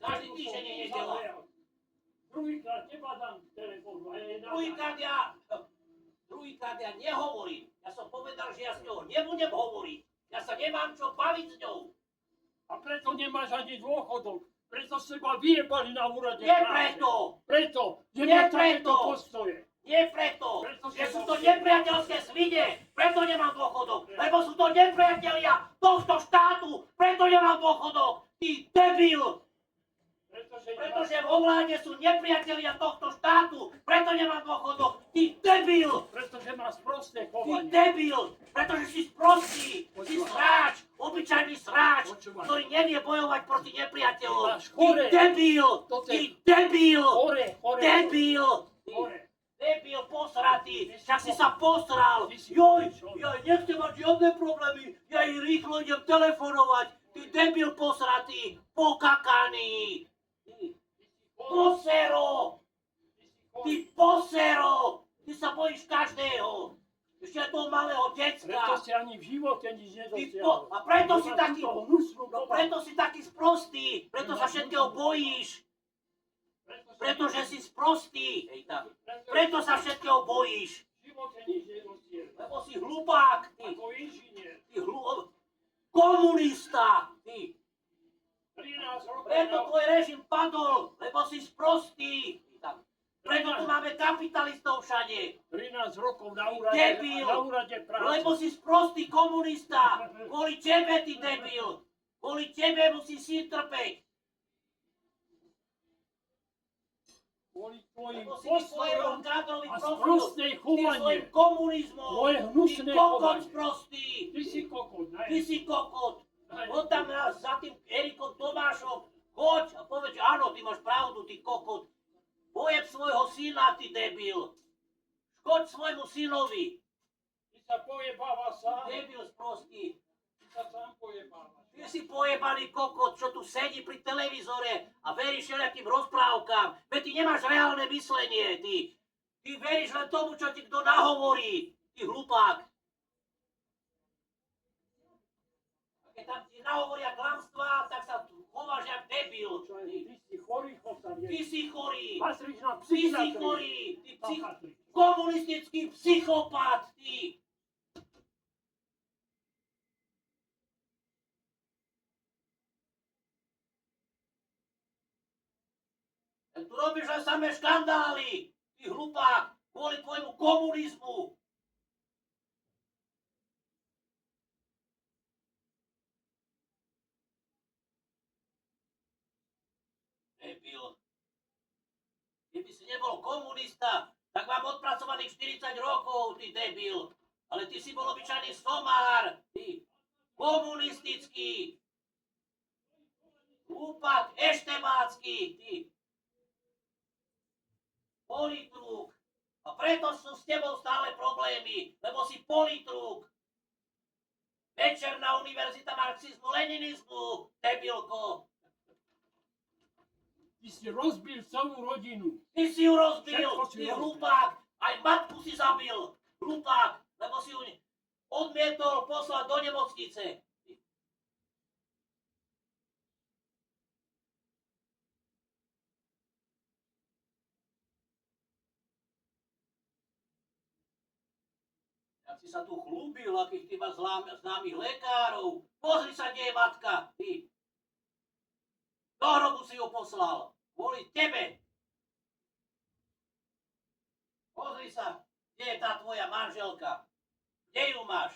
Každý týždeň je nedela. Druhýkrát teba dám telefónu. Druhýkrát ja nehovorím. Ja som povedal, že ja s ňou nebudem hovoriť. Ja sa nemám čo baviť s ňou. A preto nemáš ani dôchodok. Preto ste ma vyjebali na úrade Nie práce. preto. Preto, že Nie máš takéto preto. postoje. Nie preto, Preto že som sú bol to si- nepriateľské svine, preto nemám dôchodok. Lebo sú to nepriatelia tohto štátu, preto nemám dôchodok. Ty debil! Pretože vo vláde sú nepriatelia tohto štátu, preto nemám dôchodok. Ty debil! Pretože máš prosté Ty chovanie. debil! Pretože si sprostý! Si Počúvaj. sráč! Obyčajný sráč! Počúvaj. Ktorý nevie bojovať proti nepriateľom! Máš Ty chore. debil! To Ty je- debil! Chore. Debil! Chore. Debil posratý! Však si sa posral! Ty si- Joj! Ja nechcem mať žiadne problémy! Ja ich rýchlo idem telefonovať! Ty debil posratý! Pokakaný! Ty posero! Ty posero! Ty sa bojíš každého! Ešte toho malého Preto decka! si ani v živote nič Ty nedosiahol. a preto si Máš taký... túto hnusnú No povahu. preto si taký sprostý! Preto sa všetkého bojíš! Pretože si sprostý! Hej, tak. Preto sa všetkého bojíš! V živote nič nedosiahol. Lebo si hlupák! Ty, Ako inžinier. komunista! Ty! 13 rokov. Preto tvoj režim padol! Lebo si sprostý! Tak. Preto tu máme kapitalistov všade! 13 rokov na Debil! úrade práce. Lebo si sprostý komunista! Kvôli tebe, ty debil! Kvôli tebe musí syn trpeť! Kvôli tvojim Lebo si postojom vytvoril kádrový a profil! sprostej Ty chovanie. svojim komunizmom! Tvoje hnusné Ty kokot chovanie. sprostý! Ty si kokot, ne? Ty si kokot! Poď tam za tým Erikom Tomášom! Choď a povedz, že áno, ty máš pravdu, ty kokot! Pojeb svojho syna, ty debil! Škoď svojmu synovi! Ty sa pojebáva sám. Debil sprostý! Ty sa sám pojebávaš. Ty si pojebaný kokot, čo tu sedí pri televízore a veríš všelijakým rozprávkam. Veď ty nemáš reálne myslenie, ty. Ty veríš len tomu, čo ti kto nahovorí, ty hlupák. A keď tam ti nahovoria klamstvá, tak sa tu chováš jak debil. Čo je, ty si chorý, chod sa Ty vie. si chorý. Patríš na Ty si psychiatriu. chorý. Ty Patríš. komunistický psychopat, ty. Tu robíš len samé škandály, ty hlupák, kvôli tvojmu komunizmu. Debil. Keby si nebol komunista, tak mám odpracovaných 40 rokov, ty debil. Ale ty si bol obyčajný somár, ty komunistický. Hlupák eštebácky, ty. Politrúk. A preto sú s tebou stále problémy, lebo si politrúk. Večerná univerzita marxizmu, leninizmu, debilko. Ty si rozbil celú rodinu. Ty si ju rozbil, Všetko si ty rozbil. hlupák. Aj matku si zabil, hlupák, lebo si ju odmietol poslať do nemocnice. Jak si sa tu chlúbil, akých ty máš známych lekárov. Pozri sa, kde je matka, ty. Do hrobu si ju poslal. Kvôli tebe. Pozri sa, kde je tá tvoja manželka. Kde ju máš?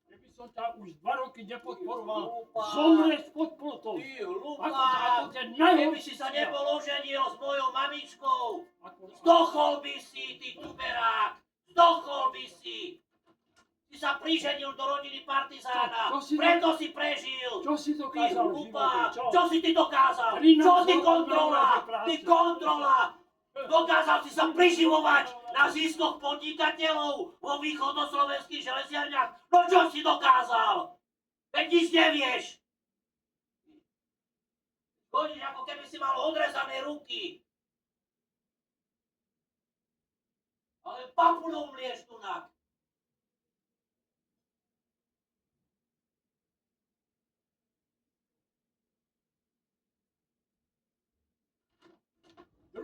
Keby som ťa už 2 roky nepodporoval, Hlupák. zomreš pod plotom. Ty Ako hlupák. ťa Keby si sa nebol oženil s mojou mamičkou. Zdochol by si, ty tuberák. Zdochol by si. Ty sa priženil do rodiny partizána. Čo si- Preto si prežil. Čo si Ty dokázal v živote? hlupák. Čo? Čo si ty dokázal? 13 Čo ty rokov kontrola? na úrade práce. Ty kontrola. Dokázal si sa priživovať na ziskoch podnikateľov vo východoslovenských železiarniach. No čo si dokázal? Veď nič nevieš. Chodíš, ako keby si mal odrezané ruky. Ale papuľou mlieš tu na.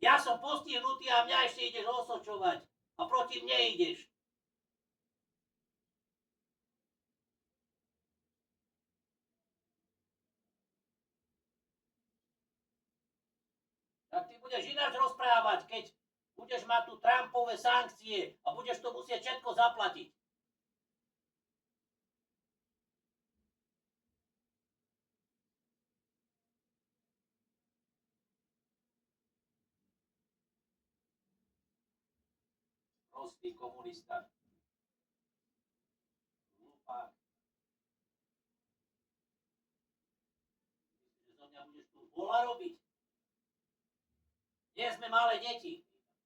Ja som postihnutý a mňa ešte ideš osočovať. A proti mne ideš. Tak ty budeš ináč rozprávať, keď budeš mať tu Trumpové sankcie a budeš to musieť všetko zaplatiť. Prostý komunista. Hlupák. Myslíš, že zo mňa budeš tu vola robiť? Nie sme malé deti.